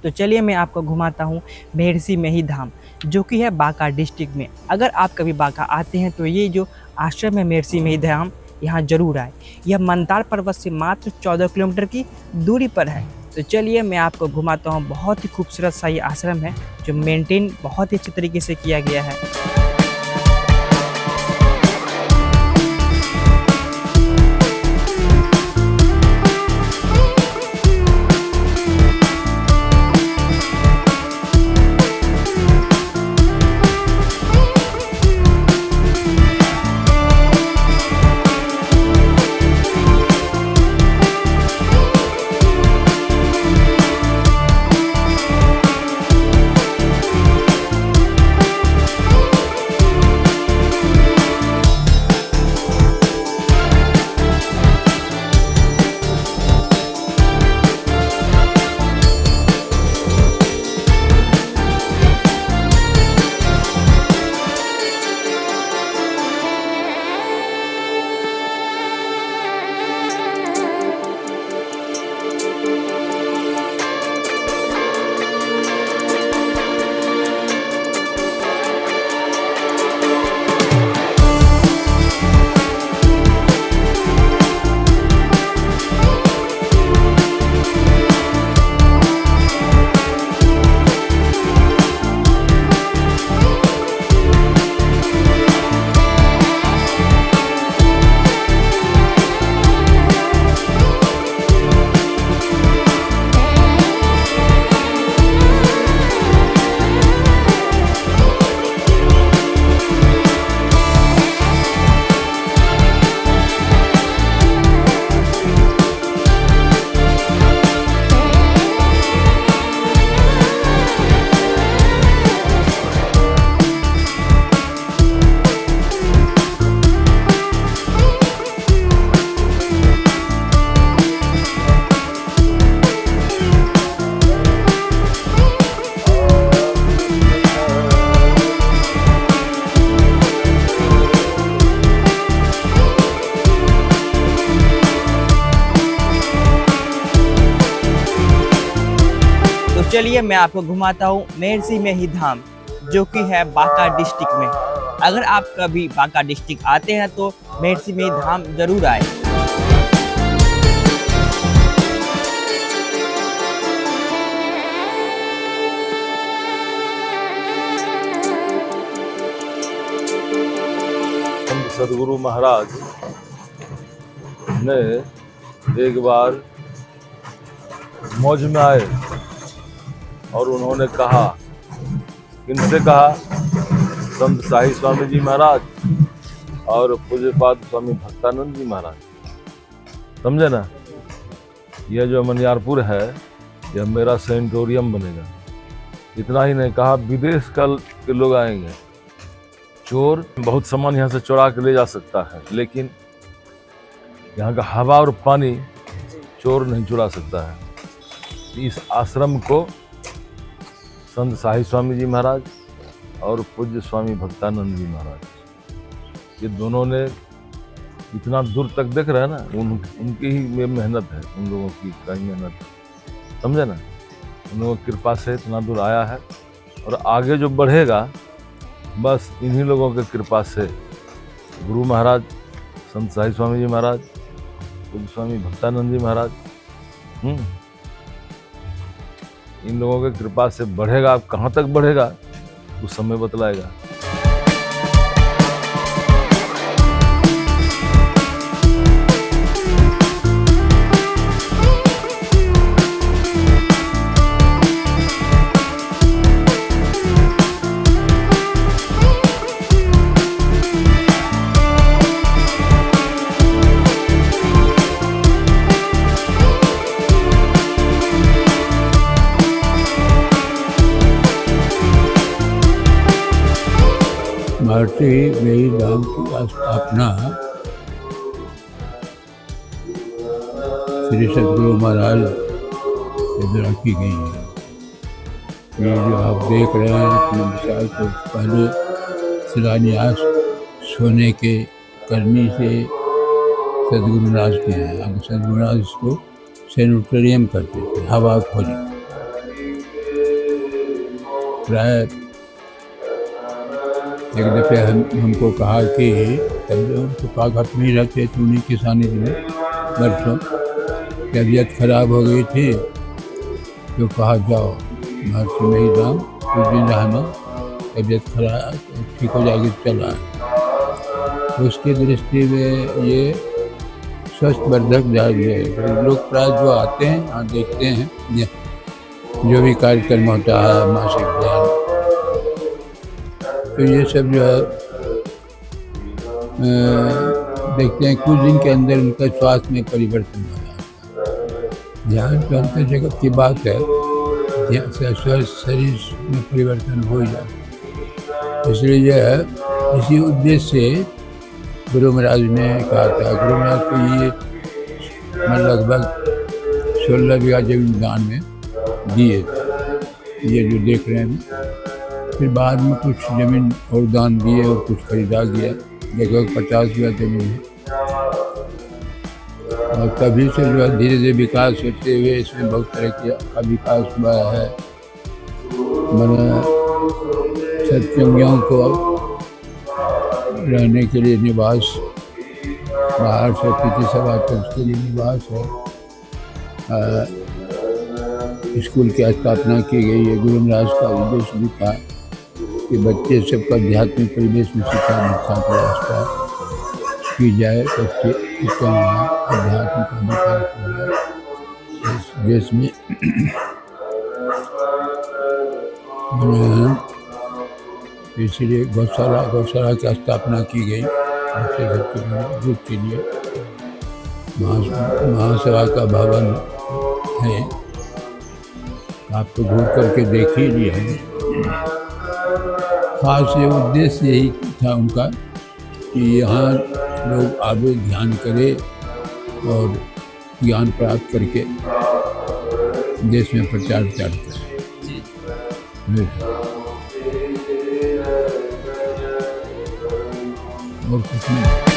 तो चलिए मैं आपको घुमाता हूँ मेहरसी में ही धाम, जो कि है बांका डिस्ट्रिक्ट में। अगर आप कभी बांका आते हैं तो ये जो आश्रम है मेहरसी में ही धाम, यहाँ जरूर आए। यह मंदार पर्वत से मात्र 14 किलोमीटर की दूरी पर है। तो चलिए मैं आपको घुमाता हूँ। बहुत ही खूबसूरत सा ये आश्रम है, जो मेंटेन बहुत ही अच्छे तरीके से किया गया है। तो चलिए मैं आपको घुमाता हूँ मेहरसी में ही धाम, जो कि है बांका डिस्ट्रिक्ट में। अगर आप कभी बांका डिस्ट्रिक्ट आते हैं तो मेहरसी में ही धाम जरूर आए। सदगुरु महाराज ने एक बार मौज में आए और उन्होंने कहा, किनसे कहा? संत साई स्वामी जी महाराज और पूज्यपाद स्वामी भक्तानंद जी महाराज। समझे ना? यह जो मनियारपुर है, यह मेरा सेंटोरियम बनेगा। इतना ही नहीं कहा, विदेश के लोग आएंगे। चोर बहुत सामान यहाँ से चुरा के ले जा सकता है, लेकिन यहाँ का हवा और पानी चोर नहीं चुरा सकता है। इस आश्रम को संत साई स्वामी जी महाराज और पूज्य स्वामी भक्तानंद जी महाराज, ये दोनों ने इतना दूर तक देख रहे हैं ना, उनकी ही मेहनत है, उन लोगों की कहीं मेहनत है। समझे ना? उन लोगों की कृपा से इतना दूर आया है, और आगे जो बढ़ेगा बस इन्हीं लोगों की कृपा से। गुरु महाराज संत साई स्वामी जी महाराज, पूज्य स्वामी भक्तानंद जी महाराज, इन लोगों की कृपा से बढ़ेगा। अब कहाँ तक बढ़ेगा उस समय बतलाएगा। भारतीय मेरी धाम की स्थापना श्री सदगुरु महाराज के द्वारा की गई है। ये जो आप देख रहे हैं, 3 साल तो पहले शिलान्यास सोने के करनी से सदगुरु महाराज के हैं। अब सदगुरु महाराज इसको सेनेटोरियम करते थे, हवा खोली। प्राय एक दफ़े हमको कहा कि तब जो हम सुपाघाट में ही रहते थे उन्हीं के सानिध्य में बरसों, तबीयत खराब हो गई थी तो कहा जाओ महर्षि मेहीधाम कुछ दिन रहना, तबीयत खराब ठीक हो जाएगी तो चला। उसकी दृष्टि में ये स्वास्थ्यवर्धक जारी है। तो लोग प्राय जो आते हैं यहाँ देखते हैं जो भी कार्यक्रम होता है मासिक ध्यान, तो ये सब जो है देखते हैं कुछ दिन के अंदर उनका स्वास्थ्य में परिवर्तन हो जाता है। ध्यान तो अंतर जगत की बात है, ध्यान से स्वस्थ शरीर में परिवर्तन हो जाता है। इसलिए यह है, इसी उद्देश्य से गुरु महाराज ने कहा था। गुरु महाराज को ये लगभग 16 बीघा जमीन दान में दिए थे, ये जो देख रहे हैं। फिर बाद में कुछ ज़मीन और दान दिए और कुछ खरीदा गया, लगभग 50 बीघा जमीन है। और तभी से जो है धीरे धीरे विकास होते हुए इसमें बहुत तरह का विकास हुआ है। मैंने सत्संगियों को रहने के लिए निवास, बाहर से अतिथि सभा तक उसके लिए निवास है। स्कूल की स्थापना की गई है। गुरु महाराज का उद्देश्य भी था कि बच्चे सबका आध्यात्मिक परिवेश में शिक्षा दीक्षा व्यवस्था की जाए, बच्चे इसका अध्यात्म का विकास हो जाए इस देश में। इसलिए गौशाला की स्थापना की गई बच्चे सबके ग्रुप के लिए। महासभा का भवन है, आपको घूर करके देख ही लिया है। खास ये उद्देश्य यही था उनका कि यहाँ लोग आगे ध्यान करें और ज्ञान प्राप्त करके देश में प्रचार करें। और कुछ नहीं।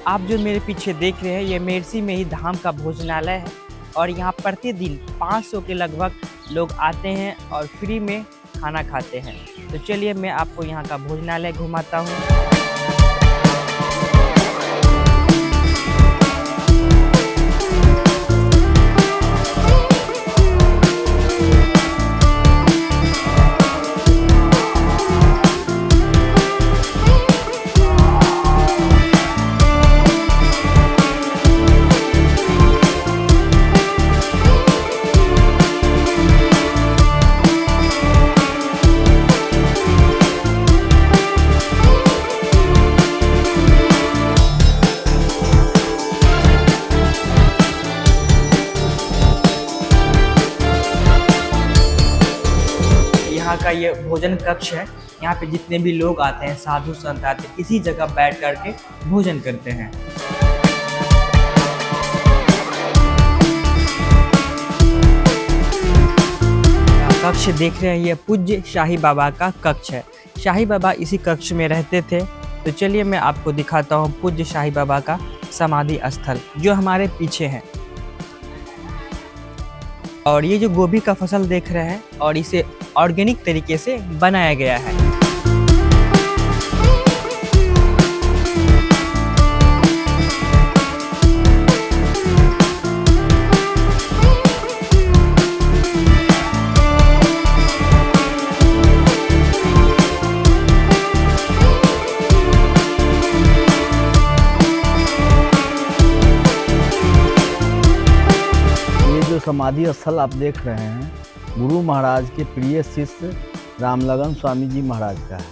आप जो मेरे पीछे देख रहे हैं ये मेरसी में ही धाम का भोजनालय है और यहाँ प्रतिदिन 500 के लगभग लोग आते हैं और फ्री में खाना खाते हैं। तो चलिए मैं आपको यहाँ का भोजनालय घुमाता हूँ। यहाँ का ये भोजन कक्ष है। यहाँ पे जितने भी लोग आते हैं, साधु संत आते हैं, इसी जगह बैठ करके भोजन करते हैं। कक्ष देख रहे हैं ये पूज्य शाही बाबा का कक्ष है। शाही बाबा इसी कक्ष में रहते थे। तो चलिए मैं आपको दिखाता हूँ पूज्य शाही बाबा का समाधि स्थल जो हमारे पीछे है। और ये जो गोभी का फसल देख रहे हैं और इसे ऑर्गेनिक तरीके से बनाया गया है। समाधि स्थल आप देख रहे हैं गुरु महाराज के प्रिय शिष्य रामलगन स्वामी जी महाराज का है।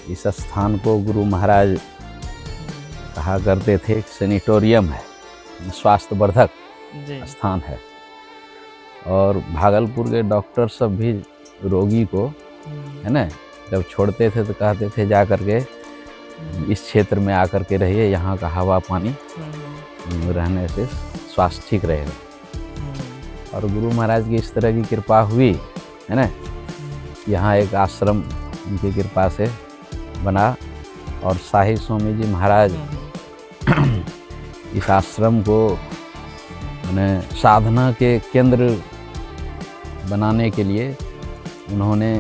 इस स्थान को गुरु महाराज कहा करते थे सेनेटोरियम है, स्वास्थ्यवर्धक स्थान है। और भागलपुर के डॉक्टर सब भी रोगी को है ना जब छोड़ते थे तो कहते थे जा कर के इस क्षेत्र में आकर के रहिए, यहाँ का हवा पानी रहने से स्वास्थ्य ठीक रहेगा। और गुरु महाराज की इस तरह की कृपा हुई है ना, यहाँ एक आश्रम उनकी कृपा से बना। और शाही स्वामी जी महाराज इस आश्रम को मैंने साधना के केंद्र बनाने के लिए उन्होंने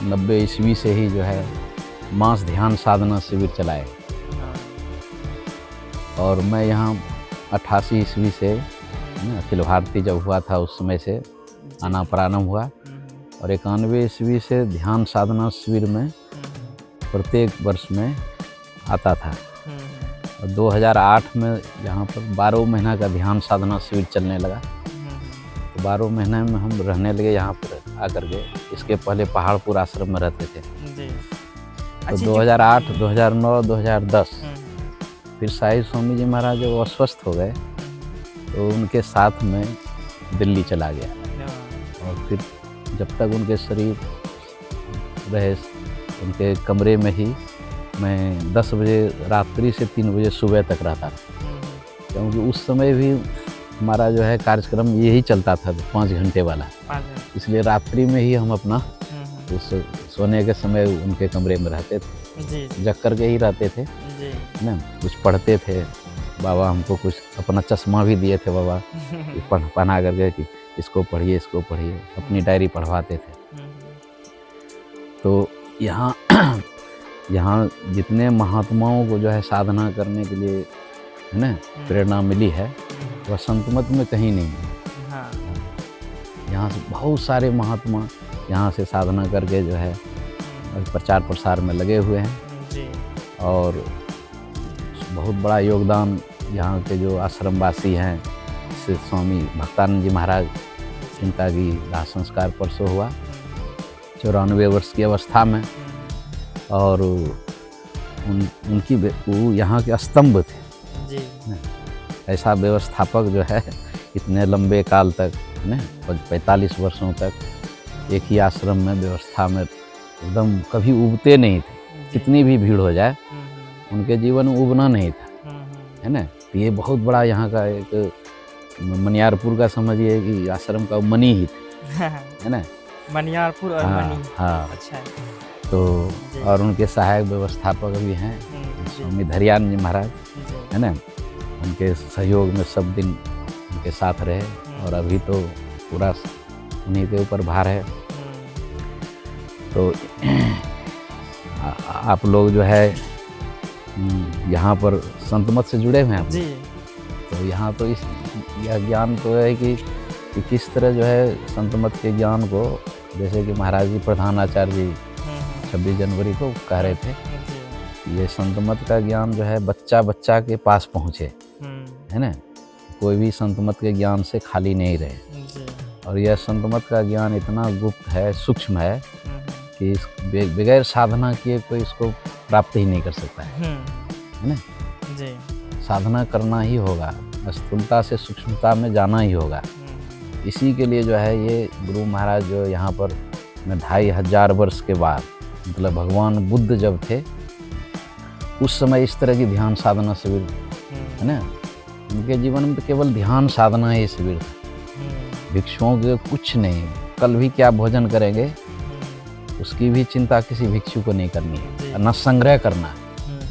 90 ईस्वी से ही जो है मास ध्यान साधना शिविर चलाए। और मैं यहाँ 88 ईस्वी से अखिल भारतीय जब हुआ था उस समय से आना प्रारंभ हुआ। और 91 ईस्वी से ध्यान साधना शिविर में प्रत्येक वर्ष में आता था। और 2008 में यहाँ पर 12 महीना का ध्यान साधना शिविर चलने लगा। तो 12 महीने में हम रहने लगे यहाँ पर आकर के। इसके पहले पहाड़पुर आश्रम में रहते थे। तो 2008, 2009, 2010 फिर शाही स्वामी जी महाराज जब अस्वस्थ हो गए तो उनके साथ में दिल्ली चला गया। और फिर जब तक उनके शरीर रहे उनके कमरे में ही मैं 10 बजे रात्रि से 3 बजे सुबह तक रहता था। क्योंकि उस समय भी हमारा जो है कार्यक्रम यही चलता था 5 घंटे वाला, इसलिए रात्रि में ही हम अपना उस सोने के समय उनके कमरे में रहते थे, जग कर के ही रहते थे ना। कुछ पढ़ते थे, बाबा हमको कुछ अपना चश्मा भी दिए थे बाबा पढ़ा करके कि इसको पढ़िए इसको पढ़िए, अपनी डायरी पढ़वाते थे। तो यहाँ यहाँ जितने महात्माओं को जो है साधना करने के लिए है ना प्रेरणा मिली है वह संत मत में कहीं नहीं है। यहाँ से बहुत सारे महात्मा यहाँ से साधना करके जो है प्रचार प्रसार में लगे हुए हैं। और बहुत बड़ा योगदान यहाँ के जो आश्रमवासी हैं, जैसे स्वामी भक्तानंद जी महाराज, जिनका भी दाह संस्कार परसों हुआ 94 वर्ष की अवस्था में। और उनकी वो यहाँ के स्तंभ थे। ऐसा व्यवस्थापक जो है इतने लंबे काल तक है 45 वर्षों तक एक ही आश्रम में व्यवस्था में एकदम कभी उबते नहीं थे। कितनी भी भीड़ हो जाए उनके जीवन में उबना नहीं था, है ना। तो ये बहुत बड़ा यहाँ का एक मनियारपुर का समझिए कि आश्रम का मनी ही था, है ना। मनियारपुर और मनी। हाँ अच्छा है। तो और उनके सहायक व्यवस्थापक भी हैं स्वामी धरियान जी महाराज, है ना। उनके सहयोग में सब दिन उनके साथ रहे। और अभी तो पूरा उन्हीं के ऊपर भार है। तो आप लोग जो है यहाँ पर संत मत से जुड़े हुए हैं जी। तो यहाँ तो यह ज्ञान तो है कि किस तरह जो है संत मत के ज्ञान को, जैसे कि महाराज जी प्रधान आचार्य जी 26 जनवरी को कह रहे थे, ये संत मत का ज्ञान जो है बच्चा बच्चा के पास पहुँचे, है ना। कोई भी संत मत के ज्ञान से खाली नहीं रहे। और यह संत मत का ज्ञान इतना गुप्त है, सूक्ष्म है कि बगैर साधना किए कोई इसको प्राप्त ही नहीं कर सकता है ना जी। साधना करना ही होगा, स्थूलता से सूक्ष्मता में जाना ही होगा। इसी के लिए जो है ये गुरु महाराज जो यहाँ पर 2500 वर्ष के बाद, मतलब भगवान बुद्ध जब थे उस समय इस तरह की ध्यान साधना शिविर है ना, उनके जीवन में तो केवल ध्यान साधना ही शिविर था। भिक्षुओं के कुछ नहीं, कल भी क्या भोजन करेंगे उसकी भी चिंता किसी भिक्षु को नहीं करनी है, न संग्रह करना है।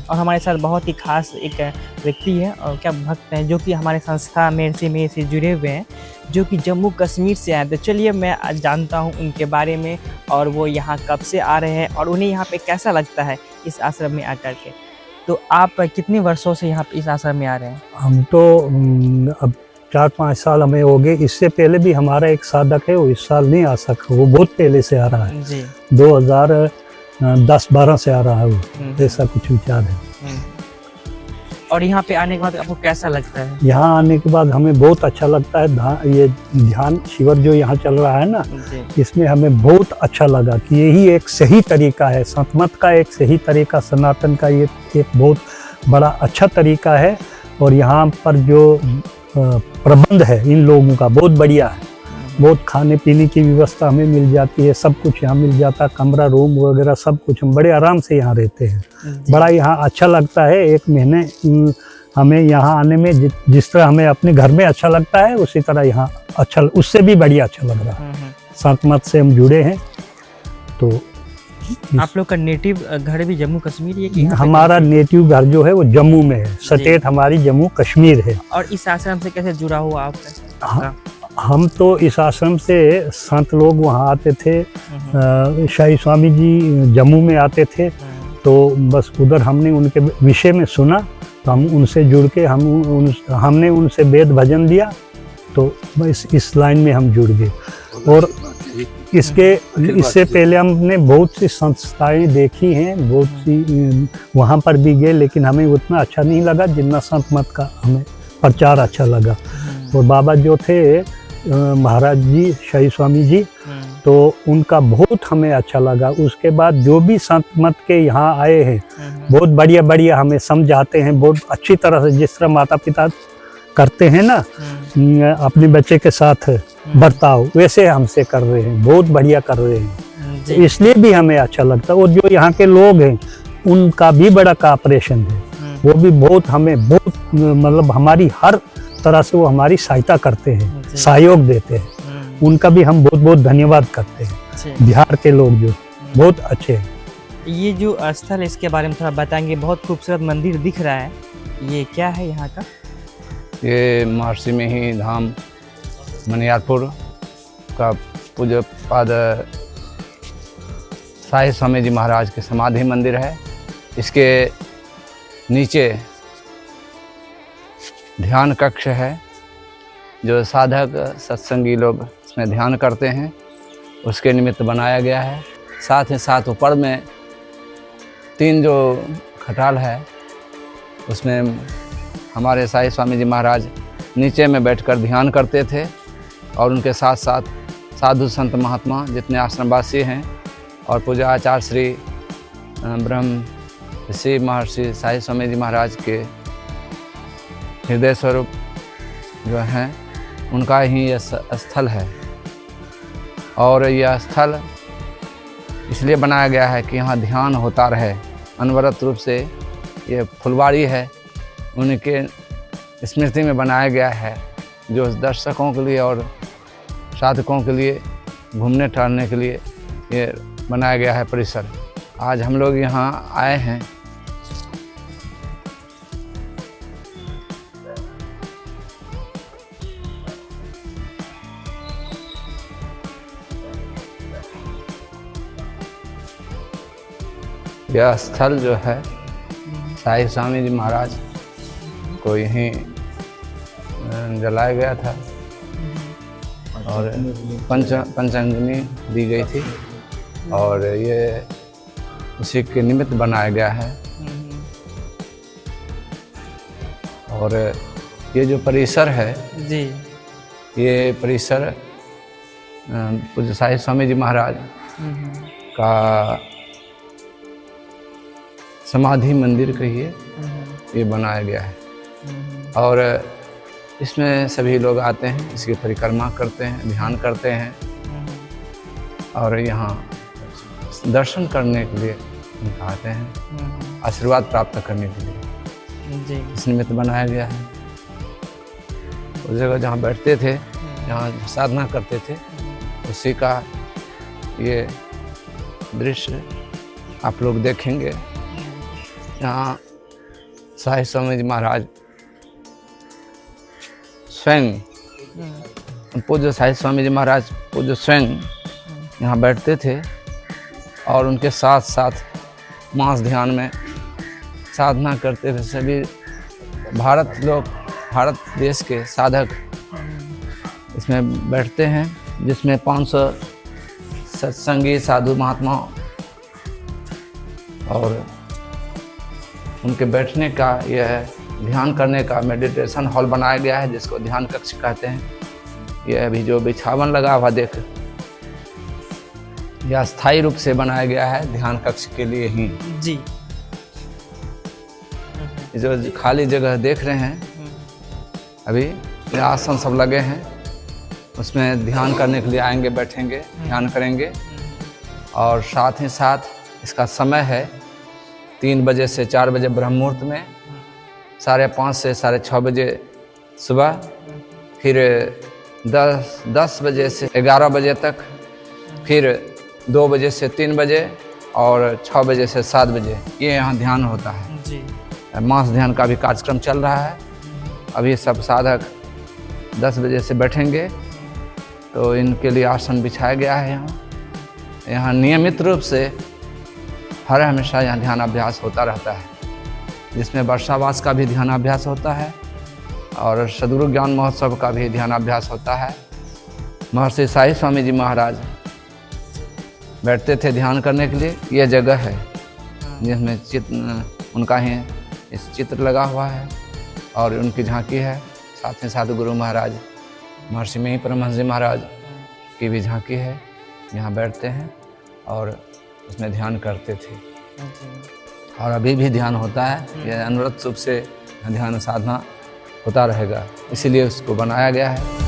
और हमारे साथ बहुत ही खास एक व्यक्ति है और क्या भक्त हैं जो कि हमारे संस्था मेहरसी में से जुड़े हुए हैं, जो कि जम्मू कश्मीर से आए। तो चलिए मैं आज जानता हूँ उनके बारे में, और वो यहाँ कब से आ रहे हैं और उन्हें यहाँ पे कैसा लगता है इस आश्रम में आकर के। तो आप कितने वर्षों से यहाँ पे इस आश्रम में आ रहे हैं? हम तो अब 4-5 साल हमें हो गए। इससे पहले भी हमारा एक साधक है, वो इस साल नहीं आ सका, वो बहुत पहले से आ रहा है जी। 2010-12 से आ रहा है वो, ऐसा कुछ विचार है। और यहाँ पे आने के बाद आपको कैसा लगता है? यहाँ आने के बाद हमें बहुत अच्छा लगता है। ये ध्यान शिविर जो यहाँ चल रहा है ना, इसमें हमें बहुत अच्छा लगा कि यही एक सही तरीका है, संत मत का एक सही तरीका, सनातन का ये एक बहुत बड़ा अच्छा तरीका है। और यहाँ पर जो प्रबंध है इन लोगों का बहुत बढ़िया है। बहुत खाने पीने की व्यवस्था हमें मिल जाती है, सब कुछ यहाँ मिल जाता है, कमरा रूम वगैरह सब कुछ। हम बड़े आराम से यहाँ रहते हैं, बड़ा यहाँ अच्छा लगता है। एक महीने हमें यहाँ आने में जिस तरह हमें अपने घर में अच्छा लगता है, उसी तरह यहाँ अच्छा, उससे भी बढ़िया अच्छा लग रहा है। संत मत से हम जुड़े हैं। तो आप लोग का नेटिव घर भी जम्मू कश्मीर है कि? हमारा नेटिव घर जो है वो जम्मू में है, स्टेट हमारी जम्मू कश्मीर है। और इस आश्रम से कैसे जुड़ा हुआ आप? हम तो इस आश्रम से संत लोग वहाँ आते थे, शाही स्वामी जी जम्मू में आते थे, तो बस उधर हमने उनके विषय में सुना, तो हम उनसे जुड़ के हमने उनसे वेद भजन लिया, तो बस इस लाइन में हम जुड़ गए। और इससे पहले हमने बहुत सी संस्थाएं देखी हैं, बहुत सी वहाँ पर भी गए, लेकिन हमें उतना अच्छा नहीं लगा जितना संत मत का हमें प्रचार अच्छा लगा। और बाबा जो थे महाराज जी, शाही स्वामी जी, तो उनका बहुत हमें अच्छा लगा। उसके बाद जो भी संत मत के यहाँ आए हैं, बहुत बढ़िया बढ़िया हमें समझाते हैं, बहुत अच्छी तरह से, जिस तरह माता पिता करते हैं ना अपने बच्चे के साथ बर्ताव, वैसे हमसे कर रहे हैं, बहुत बढ़िया कर रहे हैं। इसलिए भी हमें अच्छा लगता है। और जो यहाँ के लोग हैं उनका भी बड़ा कॉपरेशन है, वो भी बहुत हमें बहुत मतलब हमारी हर तरह से वो हमारी सहायता करते हैं, सहयोग देते हैं। उनका भी हम बहुत बहुत धन्यवाद करते हैं। बिहार के लोग जो बहुत अच्छे हैं। ये जो स्थल, इसके बारे में थोड़ा बताएंगे? बहुत खूबसूरत मंदिर दिख रहा है, ये क्या है यहाँ का? ये महर्षि में ही धाम मनियारपुर का पूज्य पाद शाही स्वामी जी महाराज के समाधि मंदिर है। इसके नीचे ध्यान कक्ष है, जो साधक सत्संगी लोग इसमें ध्यान करते हैं, उसके निमित्त बनाया गया है। साथ ही साथ ऊपर में 3 जो खटाल है, उसमें हमारे शाही स्वामी जी महाराज नीचे में बैठकर ध्यान करते थे, और उनके साथ साथ साधु संत महात्मा जितने आश्रमवासी हैं और पूजा आचार्य श्री ब्रह्म ऋषि महर्षि शाही स्वामी जी महाराज के हृदय स्वरूप जो हैं, उनका ही यह स्थल है। और यह स्थल इसलिए बनाया गया है कि यहाँ ध्यान होता रहे अनवरत रूप से। ये फुलवाड़ी है, उनके स्मृति में बनाया गया है, जो दर्शकों के लिए और साधकों के लिए घूमने टहलने के लिए ये बनाया गया है परिसर। आज हम लोग यहाँ आए हैं। यह स्थल जो है शाही स्वामी जी महाराज को यहीं जलाया गया था और पंचांजलि दी गई थी, और ये उसी के निमित्त बनाया गया है। और ये जो परिसर है जी, ये परिसर पूज्य शाही स्वामी जी महाराज का समाधि मंदिर कहिए, ये बनाया गया है। और इसमें सभी लोग आते हैं, इसकी परिक्रमा करते हैं, ध्यान करते हैं, और यहाँ दर्शन करने के लिए उनका आते हैं आशीर्वाद प्राप्त करने के लिए। जी। इस निमित्त बनाया गया है। उस जगह जहाँ बैठते थे, जहाँ साधना करते थे, उसी का ये दृश्य आप लोग देखेंगे। यहाँ साहिब स्वामी जी महाराज स्वयं, पूज्य साहिब स्वामी जी महाराज पूज्य स्वयं यहाँ बैठते थे और उनके साथ साथ मास ध्यान में साधना करते थे। सभी भारत देश के साधक इसमें बैठते हैं, जिसमें 500 सत्संगी साधु महात्मा और उनके बैठने का, यह ध्यान करने का मेडिटेशन हॉल बनाया गया है, जिसको ध्यान कक्ष कहते हैं। यह अभी जो बिछावन लगा हुआ देख, यह स्थायी रूप से बनाया गया है ध्यान कक्ष के लिए ही। जी। जो खाली जगह देख रहे हैं, अभी ये आसन सब लगे हैं, उसमें ध्यान करने के लिए आएंगे, बैठेंगे, ध्यान करेंगे। और साथ ही साथ इसका समय है 3 बजे से 4 बजे ब्रह्म मुहूर्त में, 5:30 से 6:30 बजे सुबह, फिर 10 बजे से 11 बजे तक, फिर 2 बजे से 3 बजे और 6 बजे से 7 बजे ये यहाँ ध्यान होता है। जी। मास ध्यान का भी कार्यक्रम चल रहा है। अभी सब साधक 10 बजे से बैठेंगे, तो इनके लिए आसन बिछाया गया है। यहाँ नियमित रूप से हर हमेशा यहाँ ध्यान अभ्यास होता रहता है, जिसमें वर्षावास का भी ध्यान अभ्यास होता है और सद्गुरु ज्ञान महोत्सव का भी ध्यान अभ्यास होता है। महर्षि साईं स्वामी जी महाराज बैठते थे ध्यान करने के लिए। यह जगह है जिसमें चित्र उनका ही इस चित्र लगा हुआ है और उनकी झांकी है। साथ ही साथ गुरु महाराज महर्षि में ही परमहंस जी महाराज की भी झांकी है। यहाँ बैठते हैं और इसमें ध्यान करते थे और अभी भी ध्यान होता है। यह अनवरत रूप से ध्यान साधना होता रहेगा, इसीलिए उसको बनाया गया है।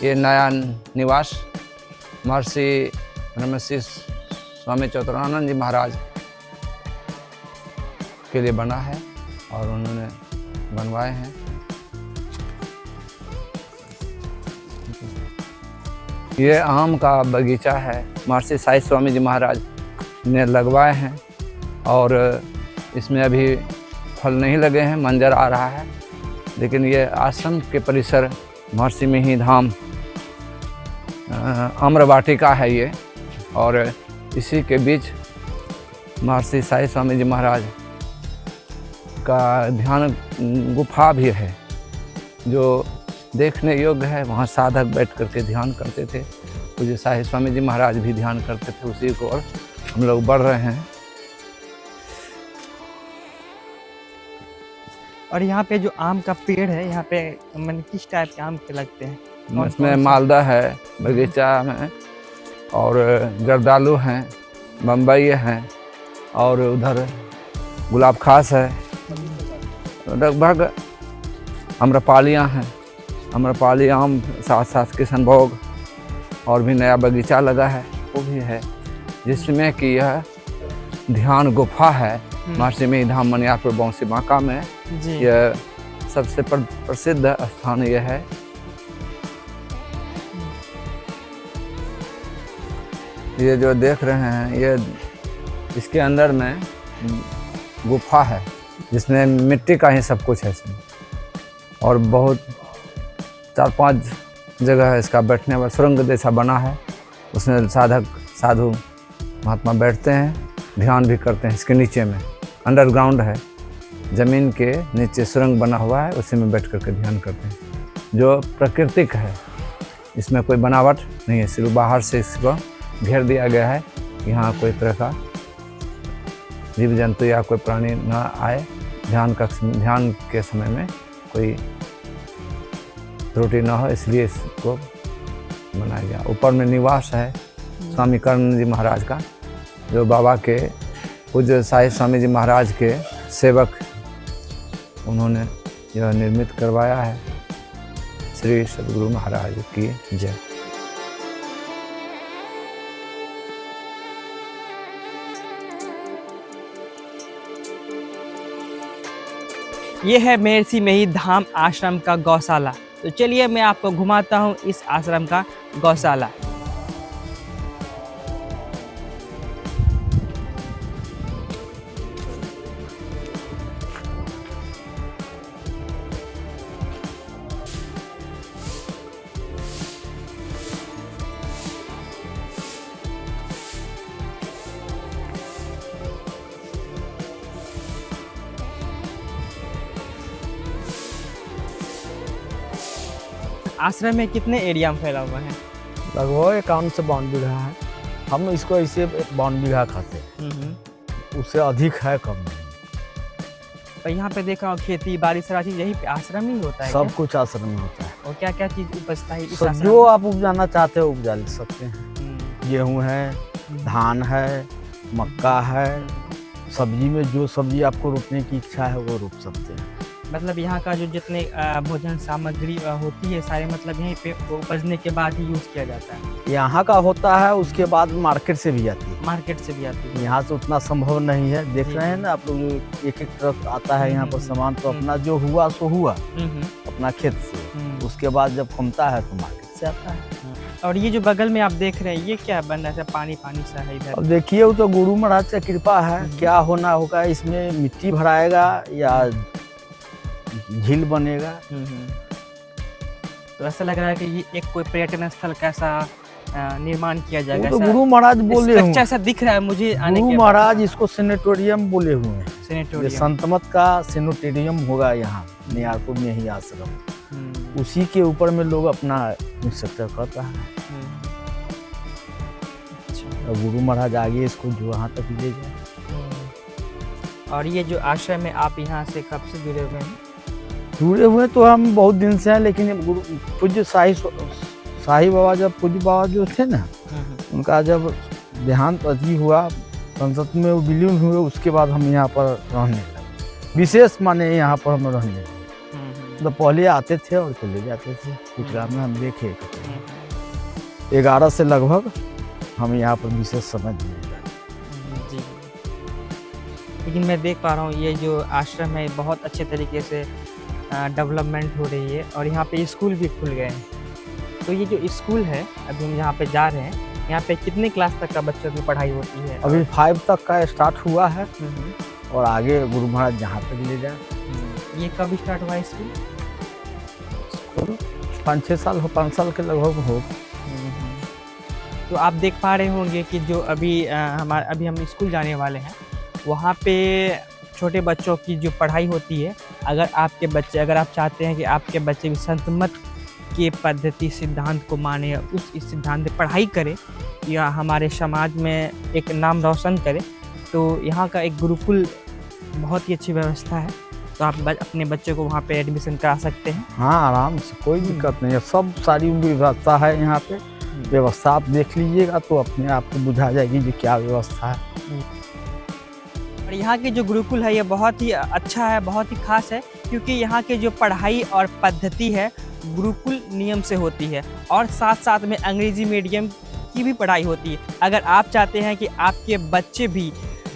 ये नया निवास महर्षि ब्रह्मश्री स्वामी चतुरानंद जी महाराज के लिए बना है और उन्होंने बनवाए हैं। ये आम का बगीचा है, महर्षि साईं स्वामी जी महाराज ने लगवाए हैं और इसमें अभी फल नहीं लगे हैं, मंजर आ रहा है। लेकिन ये आश्रम के परिसर महर्षि में ही धाम आम्र वाटिका है ये, और इसी के बीच महर्षि साईं स्वामी जी महाराज का ध्यान गुफा भी है जो देखने योग्य है। वहाँ साधक बैठ करके ध्यान करते थे। पूज्य साईं स्वामी जी महाराज भी ध्यान करते थे, उसी को और हम लोग बढ़ रहे हैं। और यहाँ पे जो आम का पेड़ है, यहाँ पे मैंने किस टाइप के आम के लगते हैं? इसमें मालदा है बगीचा में, और जर्दालू हैं, बम्बई हैं, और उधर गुलाब खास है। लगभग अम्रपालियाँ हैं, अम्रपाली आम, साथ साथ किशनभोग, और भी नया बगीचा लगा है वो भी है, जिसमें कि यह ध्यान गुफा है। महर्षि में धाम मनियारपुर बौंसी बांका में यह सबसे प्रसिद्ध स्थान यह है। ये जो देख रहे हैं, ये इसके अंदर में गुफा है जिसमें मिट्टी का ही सब कुछ है इसमें, और बहुत 4-5 जगह है इसका बैठने वाला, सुरंग जैसा बना है। उसमें साधक साधु महात्मा बैठते हैं, ध्यान भी करते हैं। इसके नीचे में अंडरग्राउंड है, ज़मीन के नीचे सुरंग बना हुआ है, उसी में बैठ करके ध्यान करते हैं। जो प्राकृतिक है, इसमें कोई बनावट नहीं है, सिर्फ बाहर से इसको घेर दिया गया है। यहाँ कोई तरह का जीव जंतु या कोई प्राणी न आए, ध्यान के समय में कोई त्रुटि न हो, इसलिए इसको बनाया गया। ऊपर में निवास है स्वामी कर्णानंद जी महाराज का, जो बाबा के पूज्य साहिब स्वामी जी महाराज के सेवक, उन्होंने यह निर्मित करवाया है। श्री सद्गुरु महाराज की जय। ये है मेहर्षि मेही धाम आश्रम का गौशाला। तो चलिए मैं आपको घुमाता हूँ इस आश्रम का गौशाला। आश्रम में कितने एरिया में फैला हुआ है? लगभग 51 से 52 बीघा है। हम इसको इसे 52 बीघा खाते हैं, उससे अधिक है कम नहीं। और यहाँ पे देखा हूँ खेती बाड़ी सारा चीज यही पे आश्रम ही होता है सब क्या? कुछ आश्रम में होता है। और क्या क्या चीज उपजता है इस सब आश्रम जो में? आप उपजाना चाहते हो उपजा ले सकते हैं। गेहूँ है, धान है, मक्का है, सब्जी में जो सब्जी आपको रोपने की इच्छा है वो रोप सकते हैं। मतलब यहाँ का जो जितने भोजन सामग्री होती है सारे मतलब यहीं पे उपजने के बाद ही यूज किया जाता है। यहाँ का होता है, उसके बाद मार्केट से भी आती है। मार्केट से भी आती है। यहाँ से उतना संभव नहीं है। देख जी। रहे हैं ना आप लोग, एक एक ट्रक आता है यहाँ पर सामान, तो अपना जो हुआ सो हुआ अपना खेत से, उसके बाद जब कमता है तो मार्केट से आता है। और ये जो बगल में आप देख रहे हैं ये क्या बन रहा है? पानी पानी सा है इधर। अब देखिए वो तो गुरु महाराज की कृपा है, क्या होना होगा। इसमें मिट्टी भराएगा या झील बनेगा। तो ऐसा लग रहा है कि ये एक कोई पर्यटन स्थल कैसा निर्माण किया जाएगा। वो तो गुरु महाराज बोले हुए, ऐसा दिख रहा है मुझे आने गुरु के महाराज इसको सेनेटोरियम बोले हुए हैं। ये सेनेटोरियम। संतमत का सेनेटोरियम होगा यहाँ नियारपुर में ही आश्रम। उसी के ऊपर में लोग अपना इंस्ट्रक्टर करता है। और गुरु महाराज आगे इसको जो वहाँ तक ले जाए। और ये जो आश्रम है आप यहाँ से कब से जुड़े हुए हैं? जुड़े हुए तो हम बहुत दिन से हैं, लेकिन गुरु पूज्य शाही बाबा, जब पूज्य बाबा जो थे ना, उनका जब देहांत अजी हुआ, संसद में वो विलीन हुए, उसके बाद हम यहाँ पर रहने लगे। विशेष माने यहाँ पर हम रहने लगे। तो पहले आते थे और चले जाते थे। कुछ रात में हम देखे 11 से लगभग हम यहाँ पर विशेष समय दिए। जी। लेकिन मैं देख पा रहा हूँ ये जो आश्रम है बहुत अच्छे तरीके से डेवलपमेंट हो रही है और यहाँ पे स्कूल भी खुल गए हैं। तो ये जो स्कूल है अभी हम यहाँ पे जा रहे हैं, यहाँ पे कितने क्लास तक का बच्चों की पढ़ाई होती है? अभी 5 तक का स्टार्ट हुआ है और आगे गुरु महाराज जहाँ तक ले जाए। ये कब स्टार्ट हुआ है स्कूल? 5-6 साल हो, 5 साल के लगभग हो। तो आप देख पा रहे होंगे कि जो अभी हम स्कूल जाने वाले हैं, वहाँ पे छोटे बच्चों की जो पढ़ाई होती है, अगर आप चाहते हैं कि आपके बच्चे भी संतमत के पद्धति सिद्धांत को माने, उस सिद्धांत पर पढ़ाई करे या हमारे समाज में एक नाम रोशन करे, तो यहाँ का एक गुरुकुल बहुत ही अच्छी व्यवस्था है। तो आप अपने बच्चे को वहाँ पे एडमिशन करा सकते हैं। हाँ, आराम से, कोई दिक्कत नहीं है। सब सारी व्यवस्था है यहाँ पे। व्यवस्था आप देख लीजिएगा तो अपने आप को बुझा जाएगी कि क्या व्यवस्था है। और यहाँ के जो गुरुकुल है ये बहुत ही अच्छा है, बहुत ही खास है, क्योंकि यहाँ के जो पढ़ाई और पद्धति है गुरुकुल नियम से होती है और साथ साथ में अंग्रेजी मीडियम की भी पढ़ाई होती है। अगर आप चाहते हैं कि आपके बच्चे भी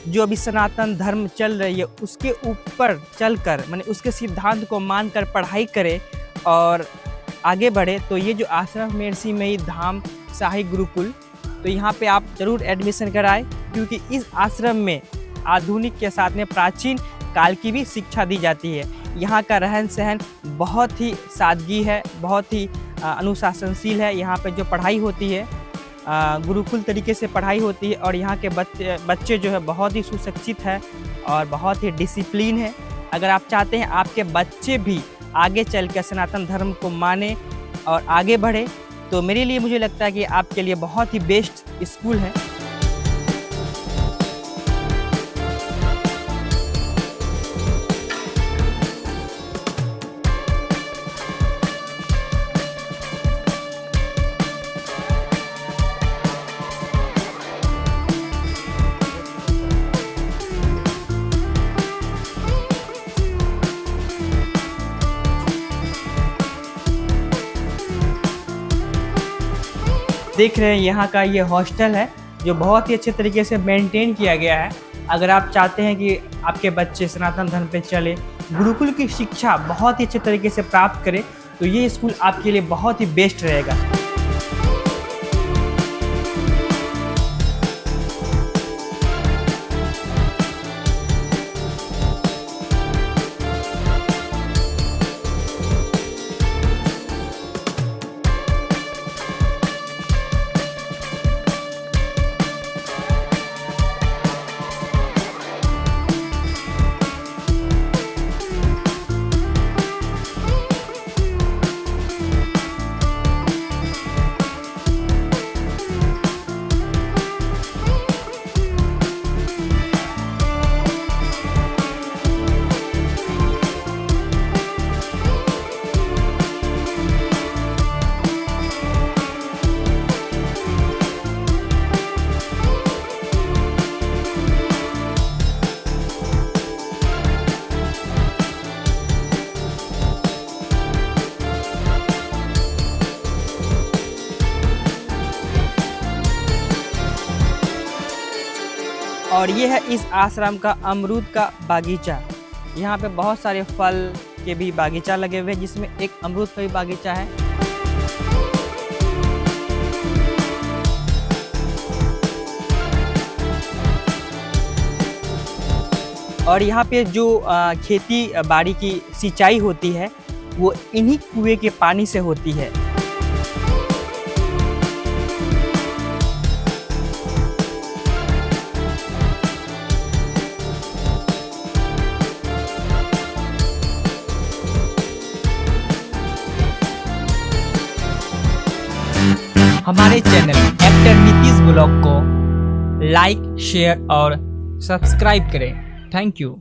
जो अभी सनातन धर्म चल रही है उसके ऊपर चलकर, माने उसके सिद्धांत को मानकर पढ़ाई करे और आगे बढ़े, तो ये जो आश्रम मेहर्षि मेही धाम शाही गुरुकुल, तो यहाँ पे आप ज़रूर एडमिशन कराएं, क्योंकि इस आश्रम में आधुनिक के साथ में प्राचीन काल की भी शिक्षा दी जाती है। यहाँ का रहन सहन बहुत ही सादगी है, बहुत ही अनुशासनशील है। यहाँ पे जो पढ़ाई होती है गुरुकुल तरीके से पढ़ाई होती है और यहाँ के बच्चे जो है बहुत ही सुशिक्षित है और बहुत ही डिसिप्लिन है। अगर आप चाहते हैं आपके बच्चे भी आगे चल कर सनातन धर्म को माने और आगे बढ़े, तो मेरे लिए मुझे लगता है कि आपके लिए बहुत ही बेस्ट स्कूल है। देख रहे हैं यहाँ का ये हॉस्टल है जो बहुत ही अच्छे तरीके से मेंटेन किया गया है। अगर आप चाहते हैं कि आपके बच्चे सनातन धर्म पे चले, गुरुकुल की शिक्षा बहुत ही अच्छे तरीके से प्राप्त करें, तो ये स्कूल आपके लिए बहुत ही बेस्ट रहेगा। और ये है इस आश्रम का अमरूद का बागीचा। यहाँ पे बहुत सारे फल के भी बागीचा लगे हुए हैं, जिसमें एक अमरूद का भी बागीचा है। और यहाँ पे जो खेती बाड़ी की सिंचाई होती है वो इन्हीं कुएं के पानी से होती है। हमारे चैनल एक्टर नीतीश ब्लॉग को लाइक, शेयर और सब्सक्राइब करें। Thank you.